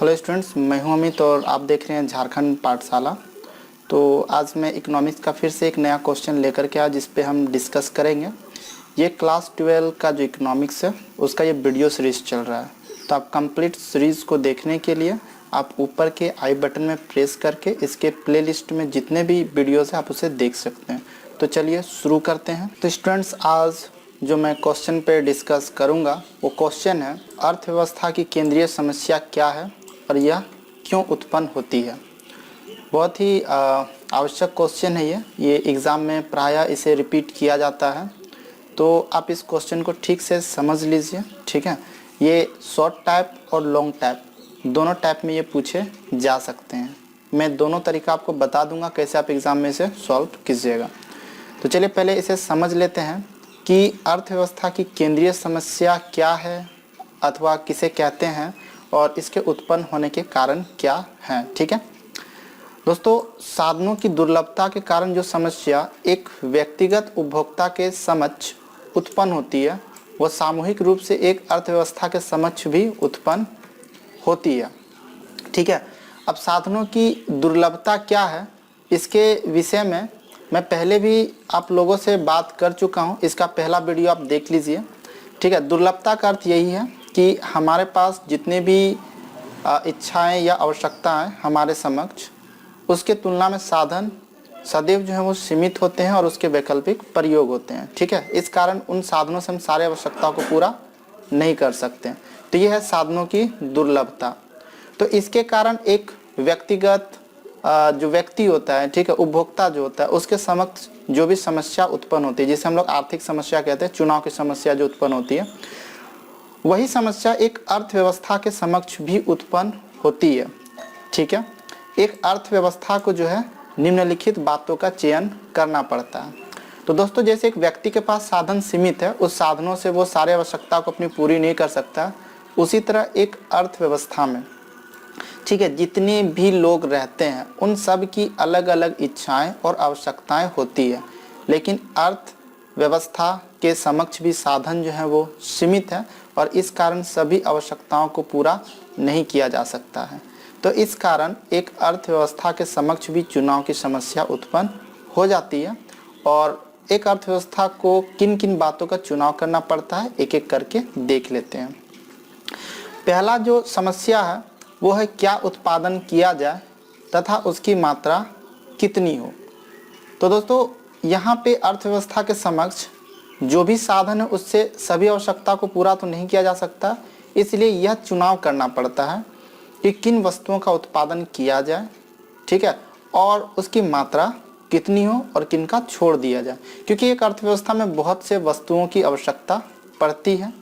Hello students, मैं हूं अमित और आप देख रहे हैं झारखंड पाठशाला। तो आज मैं इकोनॉमिक्स का फिर से एक नया क्वेश्चन लेकर के आया जिस पे हम डिस्कस करेंगे। ये क्लास 12 का जो इकोनॉमिक्स है उसका ये वीडियो सीरीज़ चल रहा है। तो आप कंप्लीट सीरीज़ को देखने के लिए आप ऊपर के आई बटन में प्रेस करके इसके प्लेलिस्ट में जितने भी वीडियोज़ हैं आप उसे देख सकते हैं। तो चलिए शुरू करते हैं। तो स्टूडेंट्स, आज जो मैं क्वेश्चन पे डिस्कस करूँगा वो क्वेश्चन है, अर्थव्यवस्था की केंद्रीय समस्या क्या है और यह क्यों उत्पन्न होती है। बहुत ही आवश्यक क्वेश्चन है ये एग्ज़ाम में प्रायः इसे रिपीट किया जाता है। तो आप इस क्वेश्चन को ठीक से समझ लीजिए, ठीक है। ये शॉर्ट टाइप और लॉन्ग टाइप दोनों टाइप में ये पूछे जा सकते हैं। मैं दोनों तरीका आपको बता दूंगा कैसे आप एग्ज़ाम में इसे सॉल्व कीजिएगा। तो चलिए पहले इसे समझ लेते हैं कि अर्थव्यवस्था की केंद्रीय समस्या क्या है अथवा किसे कहते हैं और इसके उत्पन्न होने के कारण क्या हैं, ठीक है। दोस्तों, साधनों की दुर्लभता के कारण जो समस्या एक व्यक्तिगत उपभोक्ता के समक्ष उत्पन्न होती है वह सामूहिक रूप से एक अर्थव्यवस्था के समक्ष भी उत्पन्न होती है, ठीक है। अब साधनों की दुर्लभता क्या है इसके विषय में मैं पहले भी आप लोगों से बात कर चुका हूं। इसका पहला वीडियो आप देख लीजिए, ठीक है। दुर्लभता का अर्थ यही है कि हमारे पास जितने भी इच्छाएं या आवश्यकताएं हमारे समक्ष, उसके तुलना में साधन सदैव जो है वो सीमित होते हैं और उसके वैकल्पिक प्रयोग होते हैं, ठीक है। इस कारण उन साधनों से हम सारे आवश्यकताओं को पूरा नहीं कर सकते। तो यह है साधनों की दुर्लभता। तो इसके कारण एक व्यक्तिगत जो व्यक्ति होता है, ठीक है, उपभोक्ता जो होता है, उसके समक्ष जो भी समस्या उत्पन्न होती है, जिसे हम लोग आर्थिक समस्या कहते हैं, चुनाव की समस्या जो उत्पन्न होती है, वही समस्या एक अर्थव्यवस्था के समक्ष भी उत्पन्न होती है, ठीक है। एक अर्थव्यवस्था को जो है निम्नलिखित बातों का चयन करना पड़ता है। तो दोस्तों, जैसे एक व्यक्ति के पास साधन सीमित है, उस साधनों से वो सारे आवश्यकता को अपनी पूरी नहीं कर सकता, उसी तरह एक अर्थव्यवस्था में, ठीक है, जितने भी लोग रहते हैं उन सब की अलग अलग इच्छाएं और आवश्यकताएं होती है, लेकिन अर्थव्यवस्था के समक्ष भी साधन जो है वो सीमित है और इस कारण सभी आवश्यकताओं को पूरा नहीं किया जा सकता है। तो इस कारण एक अर्थव्यवस्था के समक्ष भी चुनाव की समस्या उत्पन्न हो जाती है और एक अर्थव्यवस्था को किन किन बातों का चुनाव करना पड़ता है एक एक करके देख लेते हैं। पहला जो समस्या है वो है क्या उत्पादन किया जाए तथा उसकी मात्रा कितनी हो। तो दोस्तों, यहाँ पे अर्थव्यवस्था के समक्ष जो भी साधन है उससे सभी आवश्यकता को पूरा तो नहीं किया जा सकता, इसलिए यह चुनाव करना पड़ता है कि किन वस्तुओं का उत्पादन किया जाए, ठीक है, और उसकी मात्रा कितनी हो और किन का छोड़ दिया जाए। क्योंकि एक अर्थव्यवस्था में बहुत से वस्तुओं की आवश्यकता पड़ती है,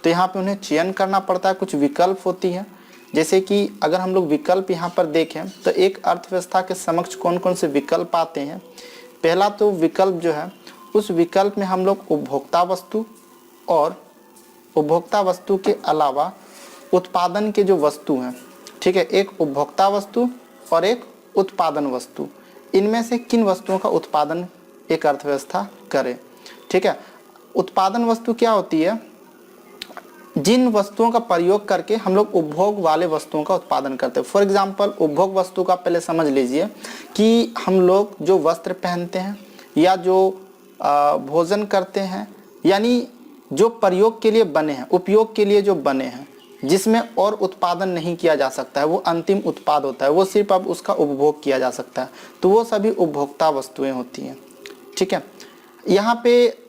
तो यहाँ पे उन्हें चयन करना पड़ता है। कुछ विकल्प होती हैं, जैसे कि अगर हम लोग विकल्प यहाँ पर देखें तो एक अर्थव्यवस्था के समक्ष कौन कौन से विकल्प आते हैं। पहला तो विकल्प जो है, उस विकल्प में हम लोग उपभोक्ता वस्तु और उपभोक्ता वस्तु के अलावा उत्पादन के जो वस्तु हैं, ठीक है, एक उपभोक्ता वस्तु और एक उत्पादन वस्तु, इनमें से किन वस्तुओं का उत्पादन एक अर्थव्यवस्था करे, ठीक है। उत्पादन वस्तु क्या होती है? जिन वस्तुओं का प्रयोग करके हम लोग उपभोग वाले वस्तुओं का उत्पादन करते हैं। फॉर एग्जाम्पल, उपभोग वस्तु का पहले समझ लीजिए कि हम लोग जो वस्त्र पहनते हैं या जो भोजन करते हैं, यानी जो प्रयोग के लिए बने हैं, उपयोग के लिए जो बने हैं, जिसमें और उत्पादन नहीं किया जा सकता है, वो अंतिम उत्पाद होता है, वो सिर्फ अब उसका उपभोग किया जा सकता है, तो वो सभी उपभोक्ता वस्तुएं होती हैं, ठीक है। यहाँ पे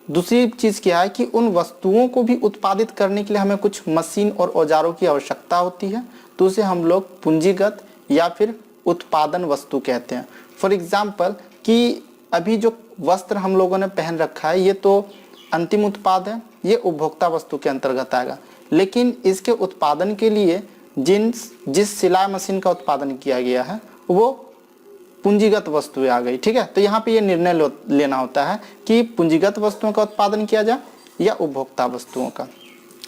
दूसरी चीज़ क्या है कि उन वस्तुओं को भी उत्पादित करने के लिए हमें कुछ मशीन और औजारों की आवश्यकता होती है, तो उसे हम लोग पूंजीगत या फिर उत्पादन वस्तु कहते हैं। फॉर एग्जाम्पल कि अभी जो वस्त्र हम लोगों ने पहन रखा है ये तो अंतिम उत्पाद है, ये उपभोक्ता वस्तु के अंतर्गत आएगा, लेकिन इसके उत्पादन के लिए जिस सिलाई मशीन का उत्पादन किया गया है वो पूंजीगत वस्तुएं आ गई, ठीक है। तो यहाँ पे ये निर्णय लेना होता है कि पूंजीगत वस्तुओं का उत्पादन किया जाए या उपभोक्ता वस्तुओं का।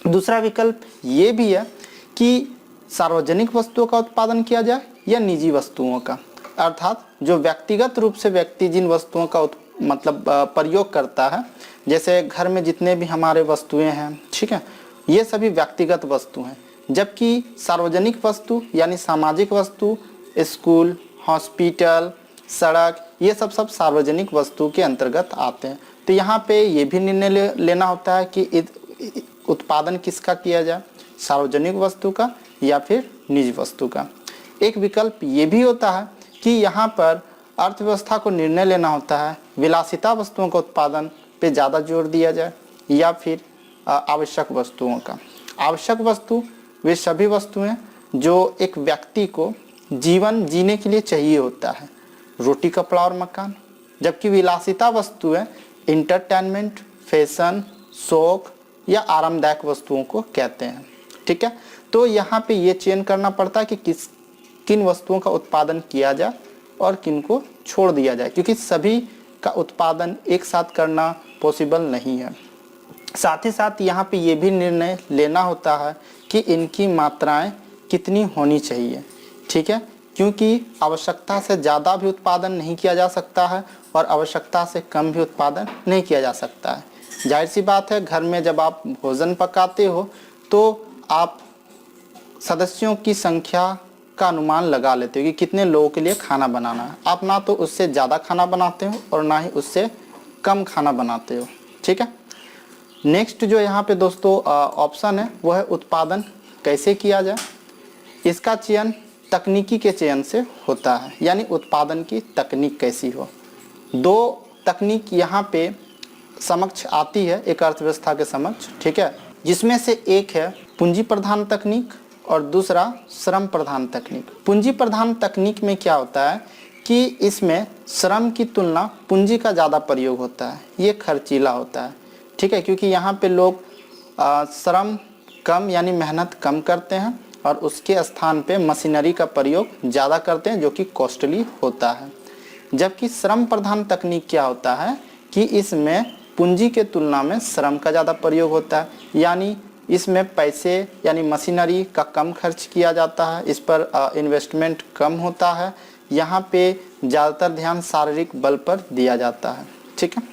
दूसरा विकल्प ये भी है कि सार्वजनिक वस्तुओं का उत्पादन किया जाए या निजी वस्तुओं का, अर्थात जो व्यक्तिगत रूप से व्यक्ति जिन वस्तुओं का प्रयोग करता है, जैसे घर में जितने भी हमारे वस्तुएं हैं, ठीक है, ये सभी व्यक्तिगत वस्तु हैं। जबकि सार्वजनिक वस्तु यानी सामाजिक वस्तु, स्कूल, हॉस्पिटल, सड़क, ये सब सार्वजनिक वस्तु के अंतर्गत आते हैं। तो यहाँ पे ये भी निर्णय लेना होता है कि उत्पादन किसका किया जाए, सार्वजनिक वस्तु का या फिर निजी वस्तु का। एक विकल्प ये भी होता है कि यहाँ पर अर्थव्यवस्था को निर्णय लेना होता है विलासिता वस्तुओं का उत्पादन पे ज़्यादा जोर दिया जाए या फिर आवश्यक वस्तुओं का। आवश्यक वस्तु वे सभी वस्तुएं जो एक व्यक्ति को जीवन जीने के लिए चाहिए होता है, रोटी, कपड़ा और मकान। जबकि विलासिता वस्तुएं इंटरटेनमेंट, फैशन, शौक या आरामदायक वस्तुओं को कहते हैं। ठीक है, तो यहाँ पे ये चयन करना पड़ता है कि किन वस्तुओं का उत्पादन किया जाए और किन को छोड़ दिया जाए, क्योंकि सभी का उत्पादन एक साथ करना पॉसिबल नहीं है। साथ ही साथ यहाँ पे ये भी निर्णय लेना होता है कि इनकी मात्राएं कितनी होनी चाहिए। ठीक है, क्योंकि आवश्यकता से ज़्यादा भी उत्पादन नहीं किया जा सकता है और आवश्यकता से कम भी उत्पादन नहीं किया जा सकता है। जाहिर सी बात है, घर में जब आप भोजन पकाते हो तो आप सदस्यों की संख्या का अनुमान लगा लेते हो कि कितने लोगों के लिए खाना बनाना है। आप ना तो उससे ज़्यादा खाना बनाते हो और ना ही उससे कम खाना बनाते हो। ठीक है, नेक्स्ट जो यहाँ पे दोस्तों ऑप्शन है वो है उत्पादन कैसे किया जाए। इसका चयन तकनीकी के चयन से होता है, यानी उत्पादन की तकनीक कैसी हो। दो तकनीक यहाँ पे समक्ष आती है एक अर्थव्यवस्था के समक्ष। ठीक है, जिसमें से एक है पूंजी प्रधान तकनीक और दूसरा श्रम प्रधान तकनीक। पूंजी प्रधान तकनीक में क्या होता है कि इसमें श्रम की तुलना पूंजी का ज़्यादा प्रयोग होता है, ये खर्चीला होता है। ठीक है, क्योंकि यहाँ पे लोग श्रम कम यानी मेहनत कम करते हैं और उसके स्थान पे मशीनरी का प्रयोग ज़्यादा करते हैं जो कि कॉस्टली होता है। जबकि श्रम प्रधान तकनीक क्या होता है कि इसमें पूंजी के तुलना में श्रम का ज़्यादा प्रयोग होता है, यानी इसमें पैसे यानी मशीनरी का कम खर्च किया जाता है, इस पर इन्वेस्टमेंट कम होता है। यहाँ पे ज़्यादातर ध्यान शारीरिक बल पर दिया जाता है। ठीक है,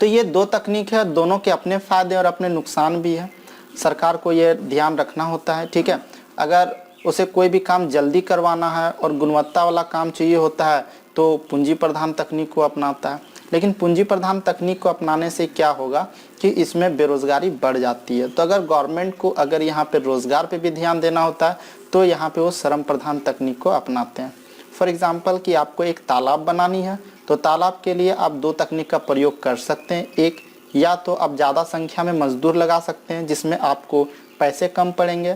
तो ये दो तकनीक है, दोनों के अपने फ़ायदे और अपने नुकसान भी हैं। सरकार को ये ध्यान रखना होता है। ठीक है, अगर उसे कोई भी काम जल्दी करवाना है और गुणवत्ता वाला काम चाहिए होता है तो पूंजी प्रधान तकनीक को अपनाता है। लेकिन पूंजी प्रधान तकनीक को अपनाने से क्या होगा कि इसमें बेरोज़गारी बढ़ जाती है। तो अगर गवर्नमेंट को अगर यहाँ पे रोज़गार पे भी ध्यान देना होता है तो यहाँ पे वो श्रम प्रधान तकनीक को अपनाते हैं। फॉर एग्ज़ाम्पल कि आपको एक तालाब बनानी है तो तालाब के लिए आप दो तकनीक का प्रयोग कर सकते हैं। एक, या तो आप ज़्यादा संख्या में मजदूर लगा सकते हैं जिसमें आपको पैसे कम पड़ेंगे,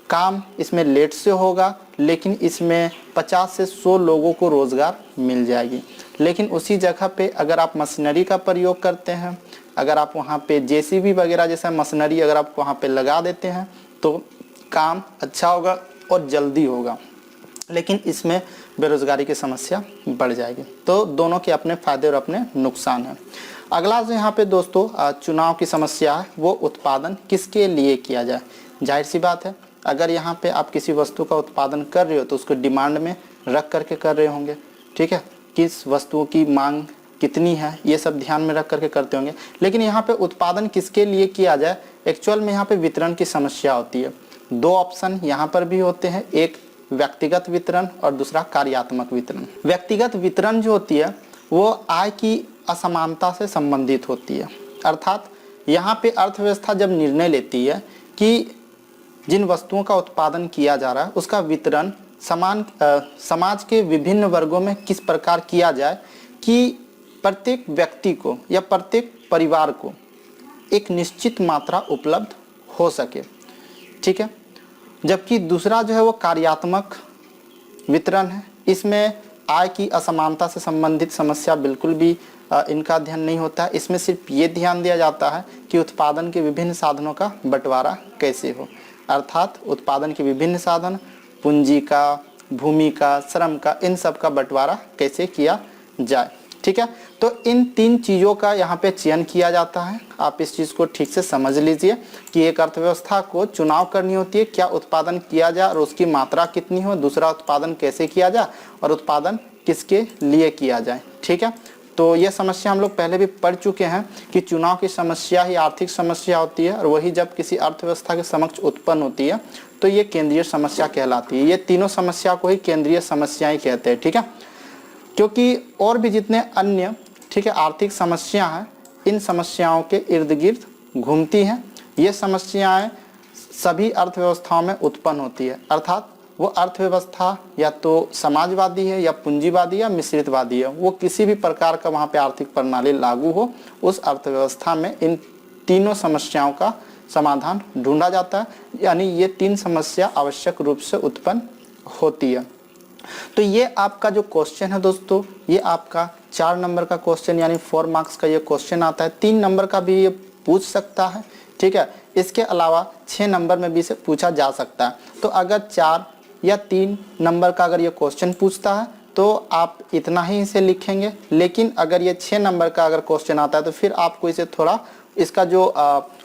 काम इसमें लेट से होगा, लेकिन इसमें 50 से 100 लोगों को रोज़गार मिल जाएगी। लेकिन उसी जगह पे अगर आप मशीनरी का प्रयोग करते हैं, अगर आप वहाँ पे जेसीबी वगैरह जैसा मशीनरी अगर आप वहाँ पे लगा देते हैं तो काम अच्छा होगा और जल्दी होगा, लेकिन इसमें बेरोज़गारी की समस्या बढ़ जाएगी। तो दोनों के अपने फ़ायदे और अपने नुकसान हैं। अगला जो यहाँ पे दोस्तों चुनाव की समस्या है, वो उत्पादन किसके लिए किया जाए। जाहिर सी बात है, अगर यहाँ पे आप किसी वस्तु का उत्पादन कर रहे हो तो उसको डिमांड में रख करके कर रहे होंगे। ठीक है, किस वस्तुओं की मांग कितनी है ये सब ध्यान में रख करके करते होंगे। लेकिन यहाँ पे उत्पादन किसके लिए किया जाए, एक्चुअल में यहाँ पे वितरण की समस्या होती है। दो ऑप्शन यहाँ पर भी होते हैं, एक व्यक्तिगत वितरण और दूसरा कार्यात्मक वितरण। व्यक्तिगत वितरण जो होती है वो आय की असमानता से संबंधित होती है। अर्थात यहाँ पे अर्थव्यवस्था जब निर्णय लेती है कि जिन वस्तुओं का उत्पादन किया जा रहा है उसका वितरण समाज के विभिन्न वर्गों में किस प्रकार किया जाए कि प्रत्येक व्यक्ति को या प्रत्येक परिवार को एक निश्चित मात्रा उपलब्ध हो सके। ठीक है, जबकि दूसरा जो है वो कार्यात्मक वितरण है। इसमें आय की असमानता से संबंधित समस्या बिल्कुल भी इनका अध्ययन नहीं होता है। इसमें सिर्फ ये ध्यान दिया जाता है कि उत्पादन के विभिन्न साधनों का बंटवारा कैसे हो, अर्थात उत्पादन के विभिन्न साधन, पूंजी का, भूमि का, श्रम का, इन सब का बंटवारा कैसे किया जाए। ठीक है, तो इन तीन चीज़ों का यहाँ पे चयन किया जाता है। आप इस चीज़ को ठीक से समझ लीजिए कि एक अर्थव्यवस्था को चुनाव करनी होती है, क्या उत्पादन किया जाए और उसकी मात्रा कितनी हो, दूसरा उत्पादन कैसे किया जाए और उत्पादन किसके लिए किया जाए। ठीक है, तो ये समस्या हम लोग पहले भी पढ़ चुके हैं कि चुनाव की समस्या ही आर्थिक समस्या होती है, और वही जब किसी अर्थव्यवस्था के समक्ष उत्पन्न होती है तो ये केंद्रीय समस्या कहलाती है। ये तीनों समस्या को ही केंद्रीय समस्याएं कहते हैं, ठीक है। क्योंकि और भी जितने अन्य, ठीक है, आर्थिक समस्या हैं, इन समस्याओं के इर्द गिर्द घूमती हैं। ये समस्याएं सभी अर्थव्यवस्थाओं में उत्पन्न होती है, अर्थात वो अर्थव्यवस्था या तो समाजवादी है या पूंजीवादी या मिश्रितवादी है, वो किसी भी प्रकार का वहाँ पे आर्थिक प्रणाली लागू हो, उस अर्थव्यवस्था में इन तीनों समस्याओं का समाधान ढूंढा जाता है, यानी ये तीन समस्या आवश्यक रूप से उत्पन्न होती है। तो ये आपका जो क्वेश्चन है दोस्तों, ये आपका 4 नंबर का क्वेश्चन यानी 4 मार्क्स का ये क्वेश्चन आता है। 3 नंबर का भी ये पूछ सकता है, ठीक है। इसके अलावा 6 नंबर में भी इसे पूछा जा सकता है। तो अगर 4 या 3 नंबर का अगर ये क्वेश्चन पूछता है तो आप इतना ही इसे लिखेंगे, लेकिन अगर ये 6 नंबर का अगर क्वेश्चन आता है तो फिर आपको इसे थोड़ा, इसका जो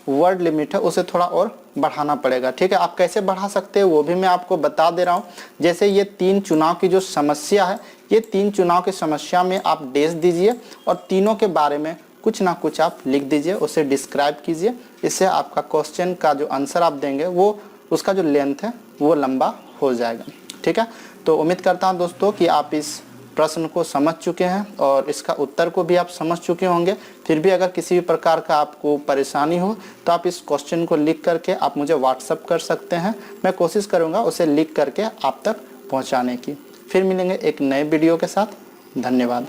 वर्ड लिमिट है उसे थोड़ा और बढ़ाना पड़ेगा, ठीक है। आप कैसे बढ़ा सकते हैं वो भी मैं आपको बता दे रहा हूँ। जैसे ये 3 चुनाव की जो समस्या है, ये 3 चुनाव की समस्या में आप डेश दीजिए और तीनों के बारे में कुछ ना कुछ आप लिख दीजिए, उसे डिस्क्राइब कीजिए। इससे आपका क्वेश्चन का जो आंसर आप देंगे वो, उसका जो लेंथ है वो लंबा हो जाएगा, ठीक है। तो उम्मीद करता हूँ दोस्तों कि आप इस प्रश्न को समझ चुके हैं और इसका उत्तर को भी आप समझ चुके होंगे। फिर भी अगर किसी भी प्रकार का आपको परेशानी हो तो आप इस क्वेश्चन को लिख करके आप मुझे व्हाट्सअप कर सकते हैं। मैं कोशिश करूँगा उसे लिख करके आप तक पहुँचाने की। फिर मिलेंगे एक नए वीडियो के साथ। धन्यवाद।